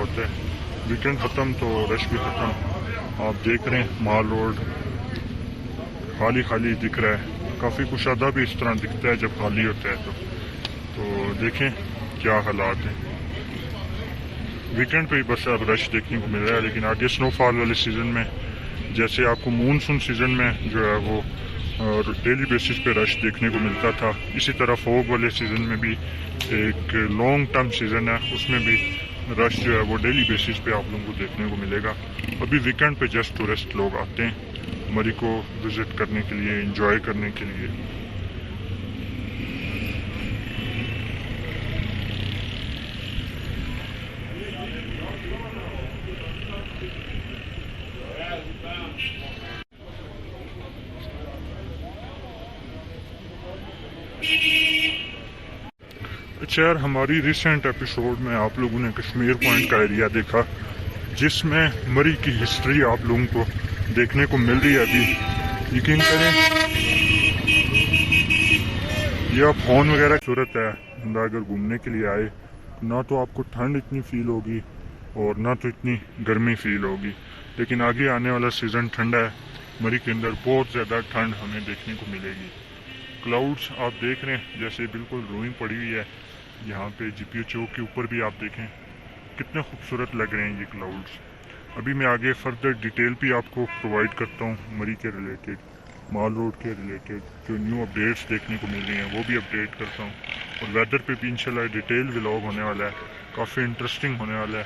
होता है। वीकेंड ख़त्म तो रश भी ख़त्म। आप देख रहे हैं माल रोड खाली खाली दिख रहा है। काफ़ी कुशादा भी इस तरह दिखता है जब खाली होता है तो देखें क्या हालात हैं। वीकेंड पे ही बस अब रश देखने को मिल रहा है, लेकिन आगे स्नोफॉल वाले सीज़न में जैसे आपको मानसून सीज़न में जो है वो डेली बेसिस पे रश देखने को मिलता था, इसी तरह फोग वाले सीज़न में भी एक लॉन्ग टर्म सीज़न है, उसमें भी रश जो है वो डेली बेसिस पे आप लोगों को देखने को मिलेगा। अभी वीकेंड पे जस्ट टूरिस्ट लोग आते हैं मरी को विज़िट करने के लिए, इंजॉय करने के लिए। अच्छा यार, हमारी रिसेंट एपिसोड में आप लोगों ने कश्मीर पॉइंट का एरिया देखा, जिसमें मरी की हिस्ट्री आप लोगों को देखने को मिल रही है। अभी यकीन करें ये अब फोन वगैरह सूरत है। बंदा अगर घूमने के लिए आए ना तो आपको ठंड इतनी फील होगी और ना तो इतनी गर्मी फील होगी, लेकिन आगे आने वाला सीज़न ठंडा है। मरी के अंदर बहुत ज़्यादा ठंड हमें देखने को मिलेगी। क्लाउड्स आप देख रहे हैं जैसे बिल्कुल रोइंग पड़ी हुई है। यहाँ पे जीपीओ चौक के ऊपर भी आप देखें कितने खूबसूरत लग रहे हैं ये क्लाउड्स। अभी मैं आगे फर्दर डिटेल भी आपको प्रोवाइड करता हूँ मरी के रिलेटेड, माल रोड के रिलेटेड जो न्यू अपडेट्स देखने को मिल रही हैं वो भी अपडेट करता हूँ। और वेदर पे भी इंशाल्लाह डिटेल व्लॉग होने वाला है, काफ़ी इंटरेस्टिंग होने वाला है,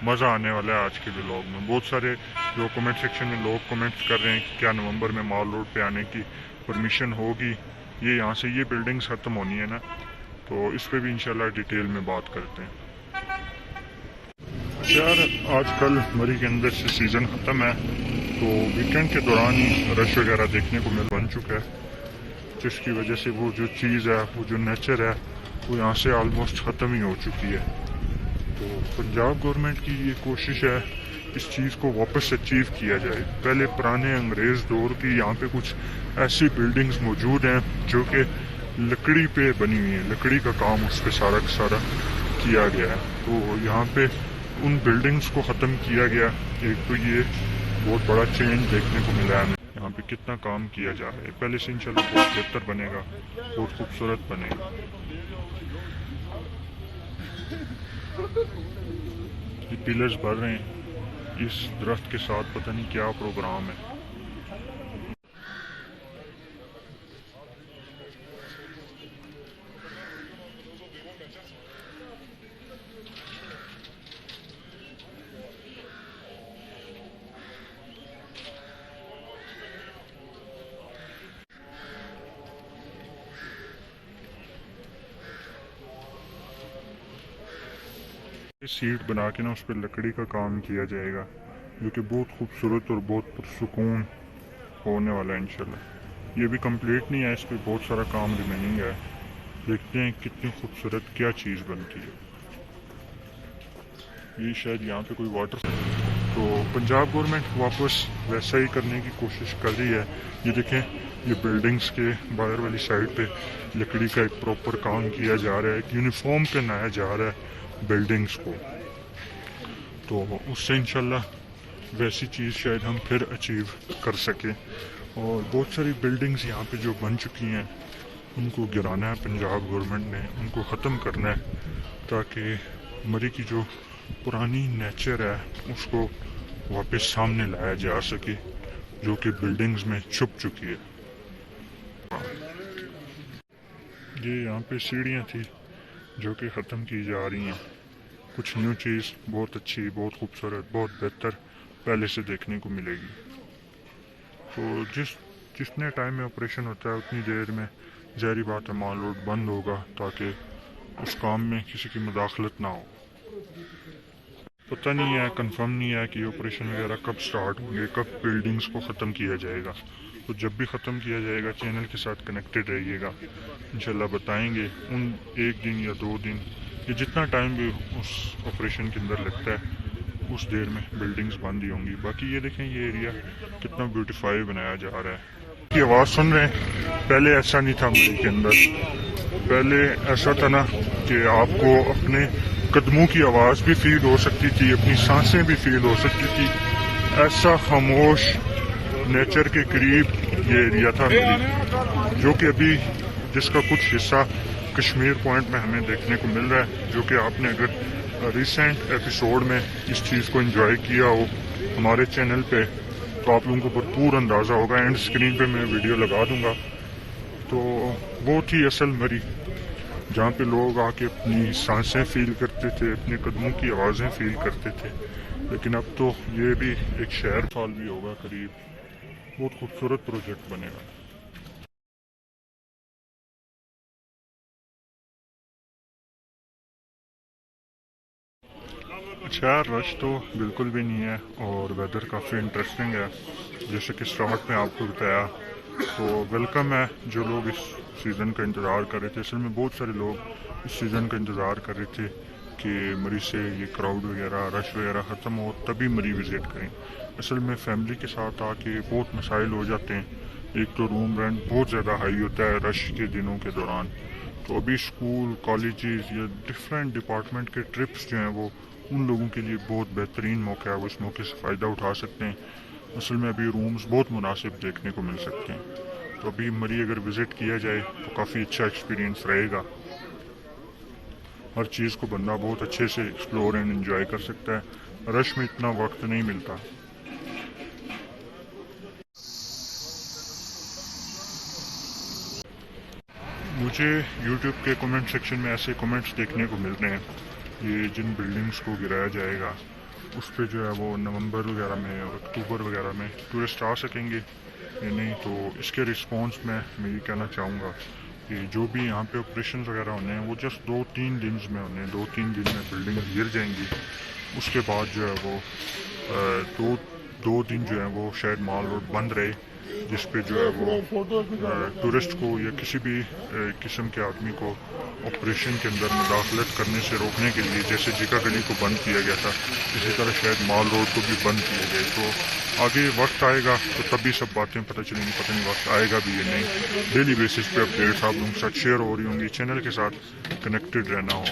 मज़ा आने वाला है आज के व्लॉग में। बहुत सारे जो कमेंट सेक्शन में लोग कमेंट्स कर रहे हैं कि क्या नवंबर में माल रोड पे आने की परमिशन होगी। ये यहाँ से ये बिल्डिंग्स ख़त्म होनी है ना, तो इस पर भी इंशाल्लाह डिटेल में बात करते हैं। यार आजकल मरी के अंदर से सीज़न ख़त्म है तो वीकेंड के दौरान ही रश वगैरह देखने को बन चुका है, जिसकी वजह से वो जो चीज़ है, वो जो नेचर है, वो यहाँ से आलमोस्ट ख़त्म ही हो चुकी है। तो पंजाब गवर्नमेंट की ये कोशिश है इस चीज़ को वापस अचीव किया जाए। पहले पुराने अंग्रेज़ दौर की यहाँ पे कुछ ऐसी बिल्डिंग्स मौजूद हैं जो कि लकड़ी पे बनी हुई है, लकड़ी का काम उस पर सारा का सारा किया गया है। तो यहाँ पे उन बिल्डिंग्स को ख़त्म किया गया। एक तो ये बहुत बड़ा चेंज देखने को मिला है हमें, यहाँ पे कितना काम किया जा रहा है। पहले से इंशाल्लाह बहुत बेहतर बनेगा, बहुत खूबसूरत बनेगा। ये पिलर्स बढ़ रहे हैं, इस दरख्त के साथ पता नहीं क्या प्रोग्राम है। सीट बना के ना उस पर लकड़ी का काम किया जाएगा, जो कि बहुत खूबसूरत और बहुत पुरसुकून होने वाला है इंशाल्लाह। ये भी कंप्लीट नहीं है, इस पर बहुत सारा काम रिमेनिंग है। देखते हैं कितनी खूबसूरत क्या चीज़ बनती है। ये शायद यहाँ पे कोई वाटर, तो पंजाब गवर्नमेंट वापस वैसा ही करने की कोशिश कर रही है। ये देखें, ये बिल्डिंग्स के बाहर वाली साइड पे लकड़ी का एक प्रॉपर काम किया जा रहा है, एक यूनिफॉर्म पहनाया जा रहा है बिल्डिंग्स को। तो उससे इंशाल्लाह वैसी चीज़ शायद हम फिर अचीव कर सकें। और बहुत सारी बिल्डिंग्स यहाँ पे जो बन चुकी हैं उनको गिराना है पंजाब गवर्नमेंट ने, उनको ख़त्म करना है, ताकि मरी की जो पुरानी नेचर है उसको वापस सामने लाया जा सके, जो कि बिल्डिंग्स में छुप चुकी है। ये यहाँ पे सीढ़ियाँ थी जो कि ख़त्म की जा रही हैं। कुछ न्यू चीज़ बहुत अच्छी, बहुत खूबसूरत, बहुत बेहतर पहले से देखने को मिलेगी। तो जितने टाइम में ऑपरेशन होता है उतनी देर में ज़ाहिर बात है माल रोड बंद होगा, ताकि उस काम में किसी की मुदाखलत ना हो। पता नहीं है, कंफर्म नहीं है कि ऑपरेशन वगैरह कब स्टार्ट होंगे, कब बिल्डिंग्स को ख़त्म किया जाएगा। तो जब भी ख़त्म किया जाएगा चैनल के साथ कनेक्टेड रहिएगा, इंशाल्लाह बताएंगे। उन एक दिन या 2 दिन या जितना टाइम भी उस ऑपरेशन के अंदर लगता है उस देर में बिल्डिंग्स बंद ही होंगी। बाकी ये देखें, ये एरिया कितना ब्यूटीफाई बनाया जा रहा है। की आवाज़ सुन रहे हैं, पहले ऐसा नहीं था मरी के अंदर। पहले ऐसा था ना कि आपको अपने कदमों की आवाज़ भी फील हो सकती थी, अपनी सांसें भी फील हो सकती थी। ऐसा खामोश नेचर के करीब ये एरिया था मेरी, जो कि अभी जिसका कुछ हिस्सा कश्मीर पॉइंट में हमें देखने को मिल रहा है, जो कि आपने अगर रिसेंट एपिसोड में इस चीज़ को एंजॉय किया हो हमारे चैनल पे तो आप लोगों को भरपूर अंदाज़ा होगा। एंड स्क्रीन पे मैं वीडियो लगा दूंगा। तो वो थी असल मरी, जहाँ पे लोग आके अपनी सांसें फील करते थे, अपने कदमों की आवाज़ें फील करते थे। लेकिन अब तो ये भी एक शहर साल भी होगा करीब। बहुत खूबसूरत प्रोजेक्ट बनेगा। अच्छा, रश तो बिल्कुल भी नहीं है और वेदर काफ़ी इंटरेस्टिंग है। जैसे कि स्टार्ट में आपको बताया, तो वेलकम है जो लोग इस सीज़न का इंतज़ार कर रहे थे। असल में बहुत सारे लोग इस सीज़न का इंतज़ार कर रहे थे कि मरी से ये क्राउड वगैरह रश वगैरह ख़त्म हो तभी मरी विज़िट करें। असल में फैमिली के साथ आके बहुत मसाइल हो जाते हैं। एक तो रूम रेंट बहुत ज़्यादा हाई होता है रश के दिनों के दौरान। तो अभी स्कूल कॉलेजेस या डिफरेंट डिपार्टमेंट के ट्रिप्स जो हैं वो उन लोगों के लिए बहुत बेहतरीन मौका है, वो इस मौके से फ़ायदा उठा सकते हैं। असल में अभी रूम्स बहुत मुनासिब देखने को मिल सकते हैं। तो अभी मरी अगर विज़िट किया जाए तो काफ़ी अच्छा एक्सपीरियंस रहेगा। हर चीज़ को बंदा बहुत अच्छे से एक्सप्लोर एंड एंजॉय कर सकता है। रश में इतना वक्त नहीं मिलता। मुझे YouTube के कमेंट सेक्शन में ऐसे कमेंट्स देखने को मिल रहे हैं, ये जिन बिल्डिंग्स को गिराया जाएगा उस पर जो है वो नवंबर वगैरह में और अक्टूबर वगैरह में टूरिस्ट आ सकेंगे या नहीं। तो इसके रिस्पॉन्स में मैं ये कहना चाहूँगा कि जो भी यहाँ पे ऑपरेशन वगैरह होने हैं वो जस्ट 2-3 दिन में होने हैं। 2-3 दिन में बिल्डिंग गिर जाएंगी। उसके बाद जो है वो दो दिन जो है वो शायद माल रोड बंद रहे, जिस पे जो है वो टूरिस्ट को या किसी भी किस्म के आदमी को ऑपरेशन के अंदर मुदाखलत करने से रोकने के लिए, जैसे जिका गली को बंद किया गया था इसी तरह शायद माल रोड को भी बंद किया गया। तो आगे वक्त आएगा तो तभी सब बातें पता चलेंगी। पता नहीं वक्त आएगा भी या नहीं। डेली बेसिस पे अपडेट्स आप लोगों के साथ शेयर हो रही होंगी। चैनल के साथ कनेक्टेड रहना हो।